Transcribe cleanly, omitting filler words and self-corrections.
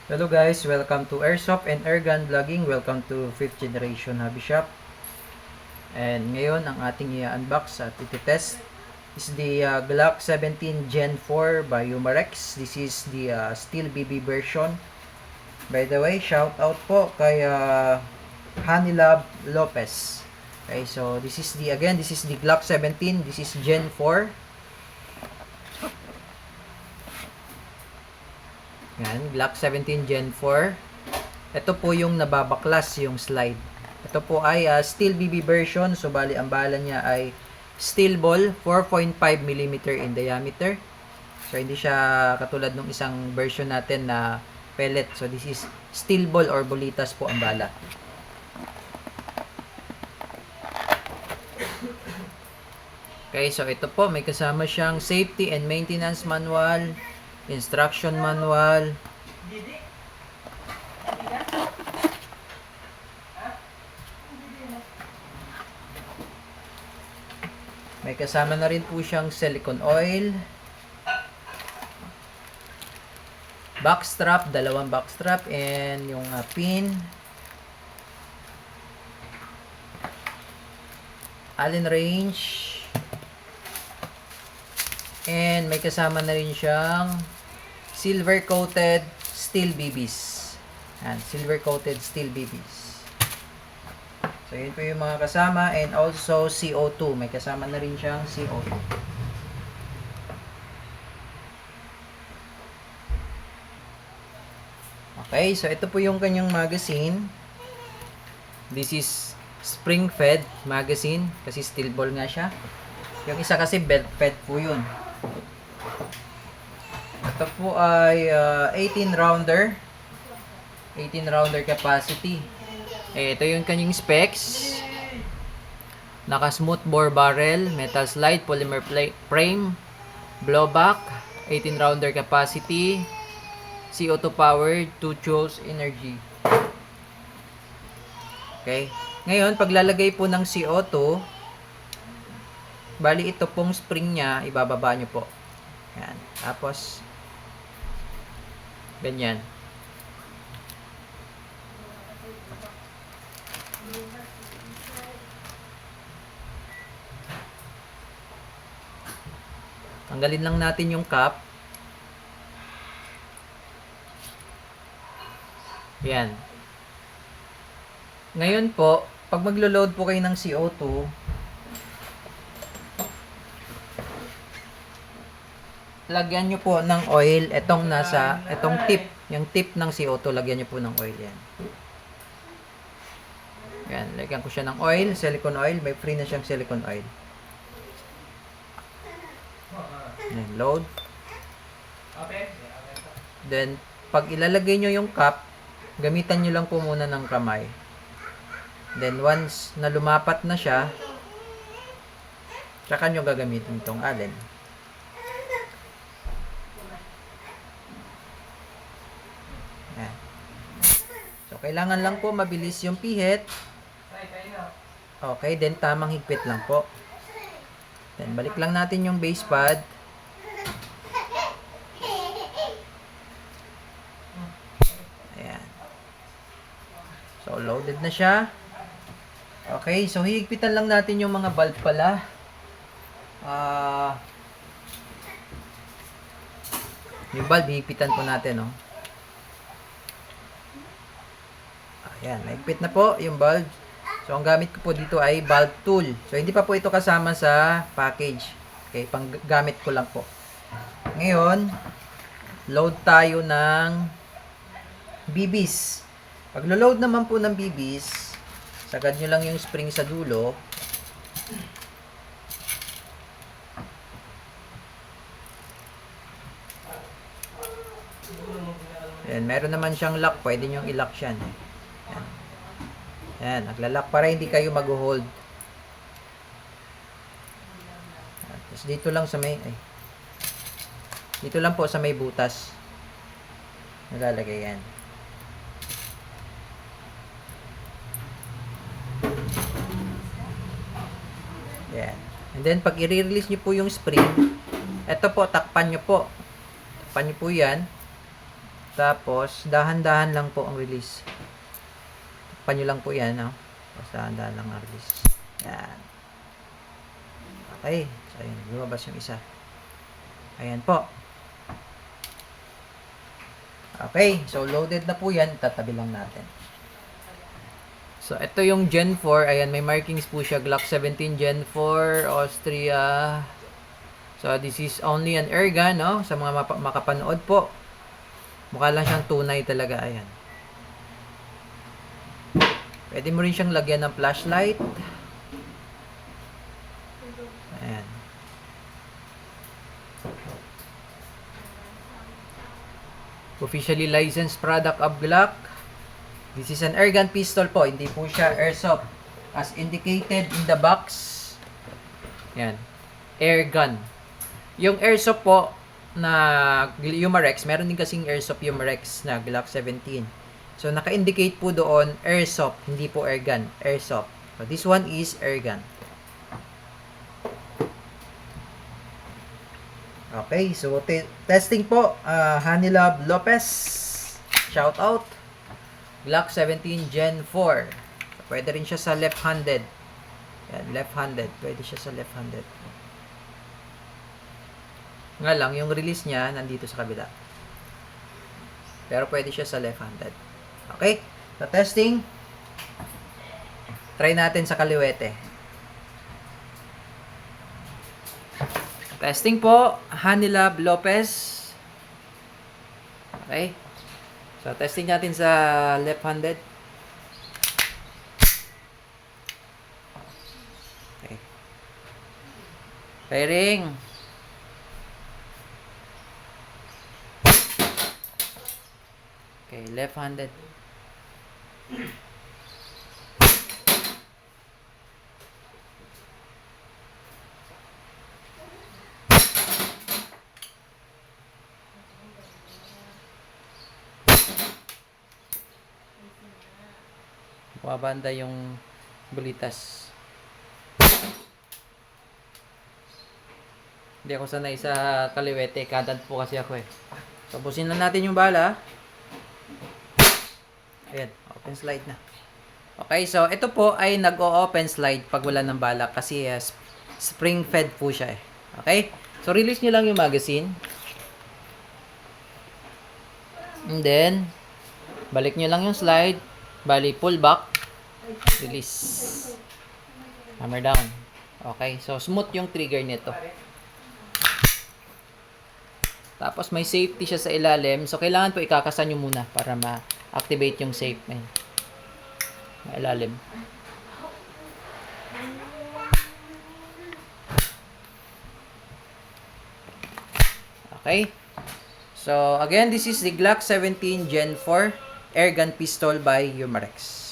Hello guys, welcome to Airsoft and Airgun Vlogging. Welcome to 5th generation hobby shop. And ngayon ang ating i-unbox at iti-test is the Glock 17 Gen 4 by Umarex. This is the Steel BB version. By the way, shout out po kay Hanilab Lopez. Okay, so this is the Glock 17. This is Gen 4. Yan, Glock 17 Gen 4. Ito po yung nababaklas yung slide. Ito po ay steel BB version. So, bali, ang bala niya ay steel ball, 4.5 mm in diameter. So, hindi siya katulad ng isang version natin na pellet. So, this is steel ball or bolitas po ang bala. Okay, so ito po, may kasama siyang safety and maintenance manual, instruction manual, may kasama na rin po siyang silicone oil, backstrap, dalawang backstrap, and yung pin, Allen wrench, and may kasama na rin siyang silver coated steel BBs. Yan, silver coated steel BBs. So, yun po yung mga kasama, and also CO2. May kasama na rin siyang CO2. Okay, so ito po yung kanyang magazine. This is spring-fed magazine kasi steel ball nga siya. Yung isa kasi belt-fed po yun. Ito po ay 18 rounder. 18 rounder capacity. Ito yung kanyang specs. Naka-smooth bore barrel, metal slide, polymer frame, blowback, 18 rounder capacity, CO2 powered, 2 joules energy. Okay. Ngayon, paglalagay po ng CO2, bali ito pong spring niya, ibababa nyo po. Yan. Tapos, ganyan. Tanggalin lang natin yung cap. Yan. Ngayon po, pag maglo-load po kayo ng CO2, lagyan nyo po ng oil, itong tip, yung tip ng CO2, lagyan nyo po ng oil yan. Yan, lagyan ko siya ng oil, silicone oil, may free na siyang silicone oil. Yan, load. Then, pag ilalagay nyo yung cap, gamitan nyo lang po muna ng kamay. Then, once na lumapat na siya, tsaka nyo gagamitin itong Allen. Yan. So, kailangan lang po mabilis yung pihit. Okay, then tamang higpit lang po. Then, balik lang natin yung base pad. Ayan. So, loaded na siya. Okay, so hihigpitan lang natin yung mga valve pala. Yung valve, hihigpitan po natin, oh. Ayan, nahigpit na po yung valve. So, ang gamit ko po dito ay valve tool. So, hindi pa po ito kasama sa package. Okay, panggamit ko lang po. Ngayon, load tayo ng BBs. Pag load naman po ng BBs, sagad nyo lang yung spring sa dulo. Ayan, meron naman siyang lock. Pwede nyo i-lock siya. Ayan. Ayan, naglalak para hindi kayo mag-hold. Tapos dito lang sa may dito lang po sa may butas. Nalalagay yan. Ayan. And then pag i-release nyo po yung spring, eto po, takpan nyo po. Takpan nyo po yan. Tapos, dahan-dahan lang po ang release. Takpan nyo lang po yan, no? Tapos, dahan-dahan lang ang release. Yan. Okay. So, ayan. Lumabas yung isa. Ayan po. Okay. So, loaded na po yan. Tatabi lang natin. So, ito yung Gen 4. Ayan, may markings po siya. Glock 17 Gen 4, Austria. So, this is only an airgun, no? Sa mga makapanood po. Mukha lang siyang tunay talaga. Ayan. Pwede mo rin siyang lagyan ng flashlight. Ayan. Officially licensed product of Glock. This is an airgun pistol po. Hindi po siya airsoft. As indicated in the box. Ayan. Airgun. Yung airsoft po na Umarex, meron din kasing airsoft Umarex na Glock 17. So, naka-indicate po doon, airsoft, hindi po airgun, airsoft. So, this one is airgun. Okay, so testing po, Hanilab Lopez, shout out. Glock 17 Gen 4. So, pwede rin siya sa left-handed. Yan, left-handed. Pwede siya sa left-handed. Nga lang, yung release niya, nandito sa kabila. Pero pwede siya sa left-handed. Okay? So, testing. Try natin sa kaliwete. Testing po. Hanilab Lopez. Okay? So, testing natin sa left-handed. Okay. Firing. Okay, left-handed. Bumabanda yung bulitas. Hindi ako sanay sa kaliwete. Kadad po kasi ako eh. So, busin na natin yung bala. Ayan, open slide na. Okay, so ito po ay nag-o-open slide pag wala ng bala kasi spring fed po siya eh. Okay? So release nyo lang yung magazine. And then, balik nyo lang yung slide. Bali, pull back. Release. Hammer down. Okay, so smooth yung trigger nito. Tapos may safety siya sa ilalim. So kailangan po ikakasan nyo muna para ma-activate yung safe. Ayan. Ilalim. Okay. So again, this is the Glock 17 Gen 4 airgun pistol by Umarex.